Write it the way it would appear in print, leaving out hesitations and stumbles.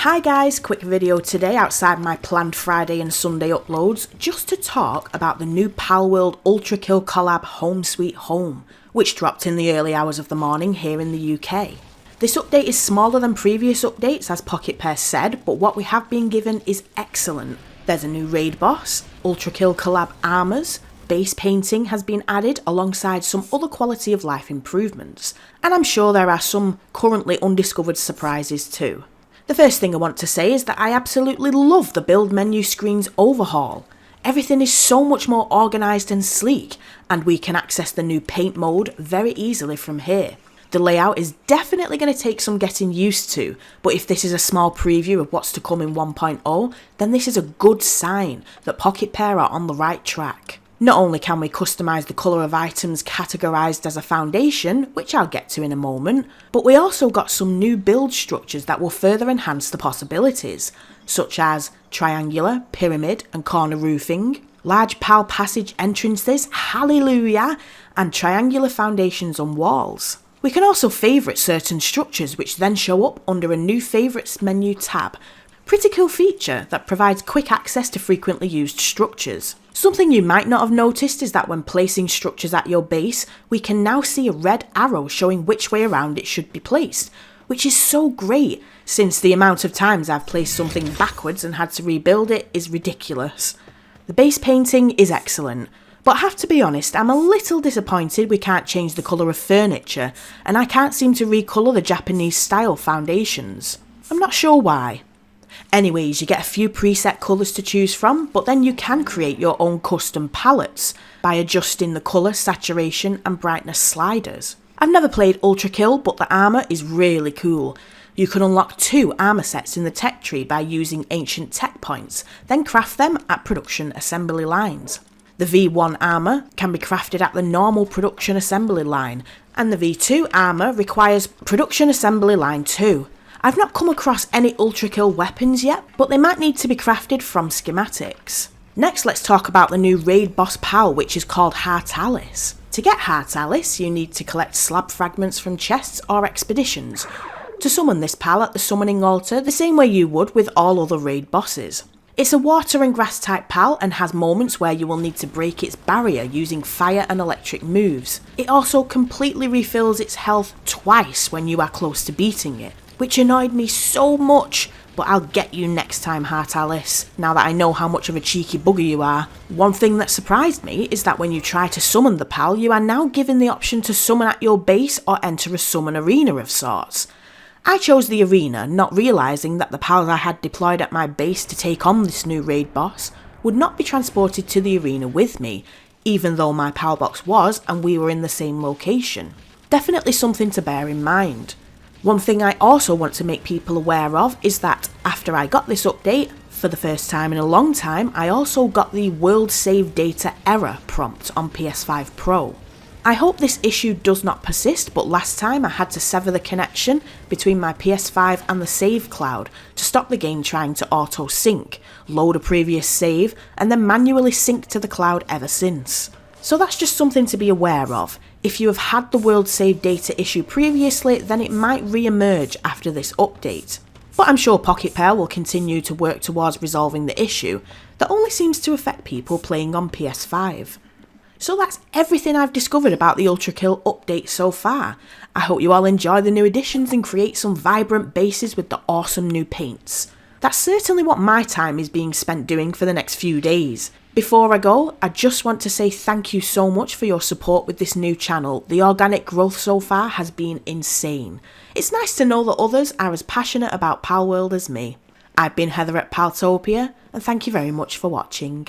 Hi guys, quick video today outside my planned Friday and Sunday uploads just to talk about the new Palworld ULTRAKILL collab Home Sweet Home, which dropped in the early hours of the morning here in the UK. This update is smaller than previous updates as Pocket Pair said, but what we have been given is excellent. There's a new raid boss, ULTRAKILL collab armors, base painting has been added alongside some other quality of life improvements, and I'm sure there are some currently undiscovered surprises too. The first thing I want to say is that I absolutely love the build menu screen's overhaul. Everything is so much more organised and sleek, and we can access the new paint mode very easily from here. The layout is definitely going to take some getting used to, but if this is a small preview of what's to come in 1.0, then this is a good sign that Pocket Pair are on the right track. Not only can we customise the colour of items categorised as a foundation, which I'll get to in a moment, but we also got some new build structures that will further enhance the possibilities, such as triangular, pyramid and corner roofing, large pal passage entrances, hallelujah, and triangular foundations on walls. We can also favourite certain structures which then show up under a new favourites menu tab. Pretty cool feature that provides quick access to frequently used structures. Something you might not have noticed is that when placing structures at your base, we can now see a red arrow showing which way around it should be placed, which is so great since the amount of times I've placed something backwards and had to rebuild it is ridiculous. The base painting is excellent, but I have to be honest, I'm a little disappointed we can't change the colour of furniture and I can't seem to recolour the Japanese style foundations. I'm not sure why. Anyways, you get a few preset colours to choose from, but then you can create your own custom palettes by adjusting the colour, saturation and brightness sliders. I've never played ULTRAKILL, but the armour is really cool. You can unlock 2 armour sets in the tech tree by using ancient tech points, then craft them at production assembly lines. The V1 armour can be crafted at the normal production assembly line, and the V2 armour requires production assembly line 2. I've not come across any ULTRAKILL weapons yet, but they might need to be crafted from schematics. Next, let's talk about the new raid boss pal, which is called Heart Alice. To get Heart Alice, you need to collect slab fragments from chests or expeditions to summon this pal at the summoning altar the same way you would with all other raid bosses. It's a water and grass type pal and has moments where you will need to break its barrier using fire and electric moves. It also completely refills its health twice when you are close to beating it, which annoyed me so much, but I'll get you next time, Heart Alice, now that I know how much of a cheeky bugger you are. One thing that surprised me is that when you try to summon the pal, you are now given the option to summon at your base or enter a summon arena of sorts. I chose the arena, not realising that the pals I had deployed at my base to take on this new raid boss would not be transported to the arena with me, even though my pal box was and we were in the same location. Definitely something to bear in mind. One thing I also want to make people aware of is that after I got this update, for the first time in a long time, I also got the World Save Data Error prompt on PS5 Pro. I hope this issue does not persist, but last time I had to sever the connection between my PS5 and the save cloud to stop the game trying to auto-sync, load a previous save, and then manually sync to the cloud ever since. So that's just something to be aware of. If you have had the World Save Data issue previously, then it might re-emerge after this update. But I'm sure Pocket Pair will continue to work towards resolving the issue that only seems to affect people playing on PS5. So that's everything I've discovered about the ULTRAKILL update so far. I hope you all enjoy the new additions and create some vibrant bases with the awesome new paints. That's certainly what my time is being spent doing for the next few days. Before I go, I just want to say thank you so much for your support with this new channel. The organic growth so far has been insane. It's nice to know that others are as passionate about Palworld as me. I've been Heather at Paltopia, and thank you very much for watching.